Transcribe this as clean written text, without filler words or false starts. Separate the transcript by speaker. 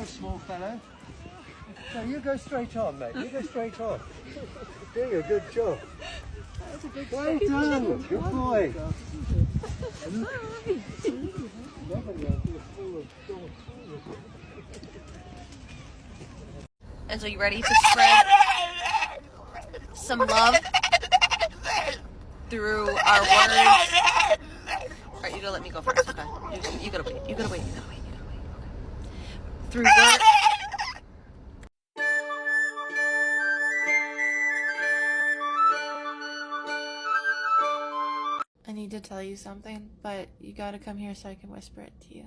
Speaker 1: go, small fellow. No, you go straight on, mate. You go straight on. Doing a good job. Well done. Good boy.
Speaker 2: And so you ready to spread some love through our words? Alright, you gotta let me go first, okay? You gotta wait. You gotta wait. Through words. I need to tell you something, but you gotta come here so I can whisper it to you.